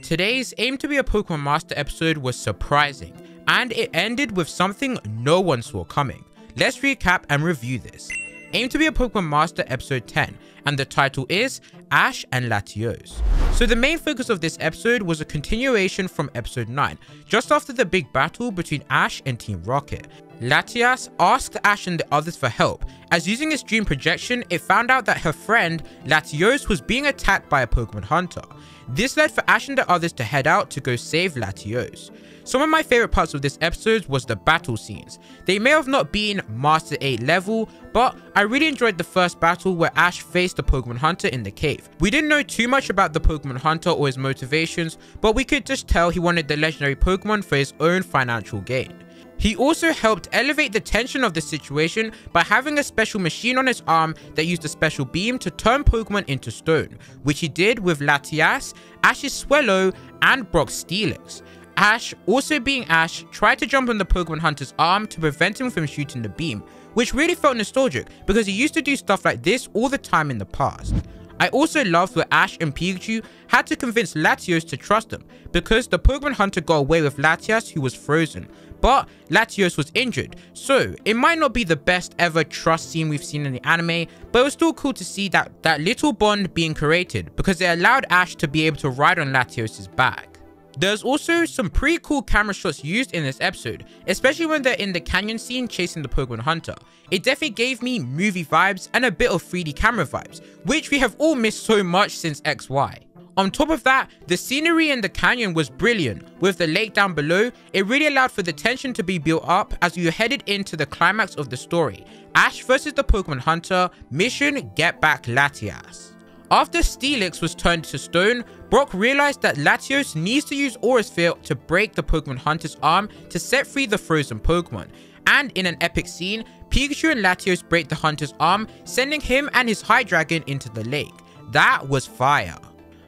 Today's Aim to be a Pokemon Master episode was surprising, and it ended with something no one saw coming. Let's recap and review this. Aim to be a Pokemon Master episode 10, and the title is Ash and Latios. So the main focus of this episode was a continuation from episode 9, just after the big battle between Ash and Team Rocket. Latias asked Ash and the others for help, as using its dream projection, it found out that her friend Latios was being attacked by a Pokemon hunter. This led for Ash and the others to head out to go save Latios. Some of my favorite parts of this episode was the battle scenes. They may have not been Master 8 level, but I really enjoyed the first battle where Ash faced the Pokemon Hunter in the cave. We didn't know too much about the Pokemon Hunter or his motivations, but we could just tell he wanted the legendary Pokemon for his own financial gain. He also helped elevate the tension of the situation by having a special machine on his arm that used a special beam to turn Pokemon into stone, which he did with Latias, Ash's Swellow, and Brock's Steelix. Ash, also being Ash, tried to jump on the Pokemon Hunter's arm to prevent him from shooting the beam, which really felt nostalgic because he used to do stuff like this all the time in the past. I also loved where Ash and Pikachu had to convince Latios to trust them, because the Pokemon Hunter got away with Latias, who was frozen, but Latios was injured, so it might not be the best ever trust scene we've seen in the anime, but it was still cool to see that little bond being created, because it allowed Ash to be able to ride on Latios' back. There's also some pretty cool camera shots used in this episode, especially when they're in the canyon scene chasing the Pokemon Hunter. It definitely gave me movie vibes and a bit of 3D camera vibes, which we have all missed so much since XY. On top of that, the scenery in the canyon was brilliant. With the lake down below, it really allowed for the tension to be built up as we headed into the climax of the story. Ash versus the Pokemon Hunter, mission Get Back Latias. After Steelix was turned to stone, Brock realized that Latios needs to use Aura Sphere to break the Pokemon Hunter's arm to set free the frozen Pokemon. And in an epic scene, Pikachu and Latios break the Hunter's arm, sending him and his Hydreigon into the lake. That was fire.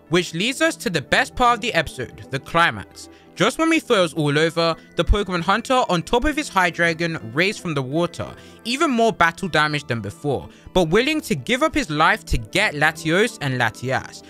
Which leads us to the best part of the episode, the climax. Just when we thought it was all over, the Pokemon Hunter on top of his Hydreigon raised from the water, even more battle damage than before, but willing to give up his life to get Latios and Latias.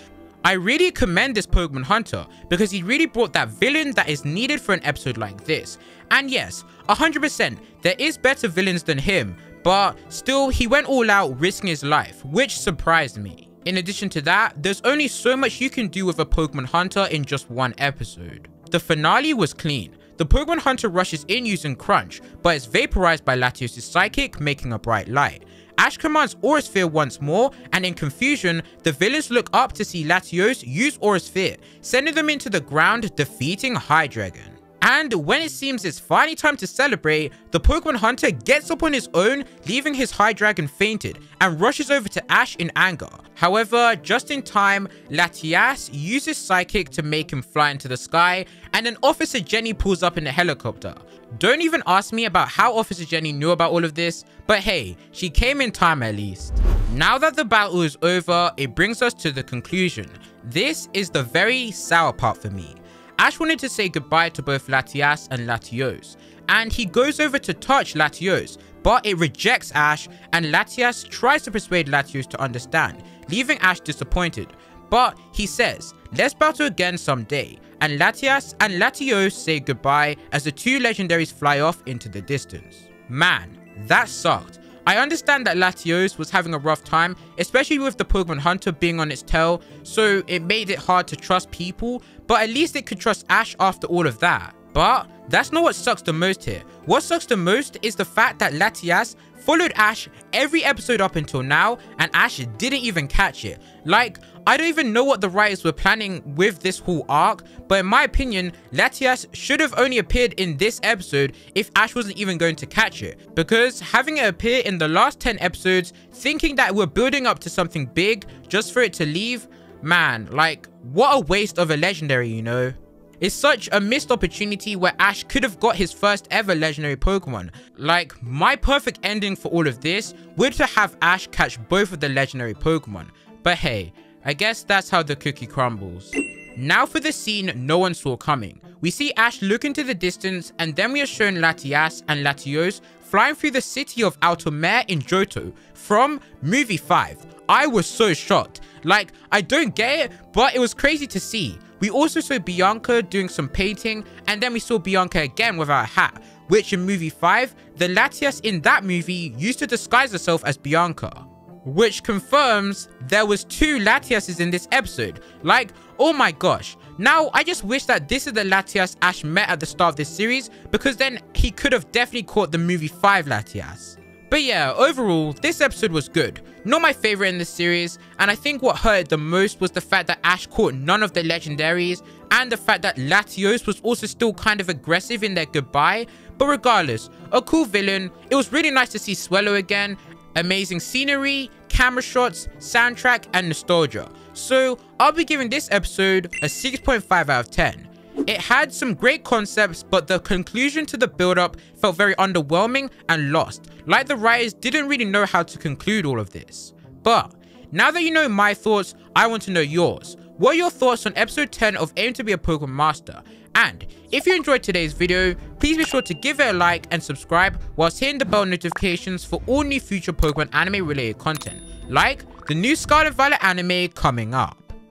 I really commend this Pokemon Hunter because he really brought that villain that is needed for an episode like this. And yes, 100%, there is better villains than him, but still he went all out risking his life, which surprised me. In addition to that, there's only so much you can do with a Pokemon Hunter in just one episode. The finale was clean. The Pokemon Hunter rushes in using Crunch, but is vaporized by Latios' Psychic, making a bright light. Ash commands Aura Sphere once more, and in confusion, the villains look up to see Latios use Aura Sphere, sending them into the ground, defeating Hydreigon. And when it seems it's finally time to celebrate, the Pokemon Hunter gets up on his own, leaving his Hydreigon fainted, and rushes over to Ash in anger. However, just in time, Latias uses Psychic to make him fly into the sky, and then Officer Jenny pulls up in a helicopter. Don't even ask me about how Officer Jenny knew about all of this, but hey, she came in time at least. Now that the battle is over, it brings us to the conclusion. This is the very sour part for me. Ash wanted to say goodbye to both Latias and Latios, and he goes over to touch Latios, but it rejects Ash, and Latias tries to persuade Latios to understand, leaving Ash disappointed. But he says, let's battle again someday, and Latias and Latios say goodbye as the two legendaries fly off into the distance. Man, that sucked. I understand that Latios was having a rough time, especially with the Pokemon Hunter being on its tail, so it made it hard to trust people, but at least it could trust Ash after all of that. But that's not what sucks the most here. What sucks the most is the fact that Latias followed Ash every episode up until now, and Ash didn't even catch it. Like, I don't even know what the writers were planning with this whole arc, but in my opinion, Latias should have only appeared in this episode if Ash wasn't even going to catch it. Because having it appear in the last 10 episodes, thinking that we're building up to something big just for it to leave, man, like, what a waste of a legendary, you know? It's such a missed opportunity where Ash could have got his first ever legendary Pokemon. Like, my perfect ending for all of this would to have Ash catch both of the legendary Pokemon. But hey, I guess that's how the cookie crumbles. Now for the scene no one saw coming. We see Ash look into the distance, and then we are shown Latias and Latios flying through the city of Altamare in Johto from movie 5. I was so shocked. Like, I don't get it, but it was crazy to see. we also saw Bianca doing some painting, and then we saw Bianca again without a hat, which in movie 5, the Latias in that movie used to disguise herself as Bianca. Which confirms there was 2 Latiases in this episode. Like, oh my gosh. Now, I just wish that this is the Latias Ash met at the start of this series, because then he could have definitely caught the movie 5 Latias. But yeah, overall, this episode was good. Not my favorite in this series, and I think what hurt it the most was the fact that Ash caught none of the legendaries, and the fact that Latios was also still kind of aggressive in their goodbye. But regardless, a cool villain. It was really nice to see Swallow again. Amazing scenery, camera shots, soundtrack, and nostalgia. So I'll be giving this episode a 6.5 out of 10. It had some great concepts, but the conclusion to the build-up felt very underwhelming and lost. Like the writers didn't really know how to conclude all of this. But now that you know my thoughts, I want to know yours. What are your thoughts on episode 10 of Aim to be a Pokemon Master? And if you enjoyed today's video, please be sure to give it a like and subscribe whilst hitting the bell notifications for all new future Pokemon anime related content, like the new Scarlet Violet anime coming up.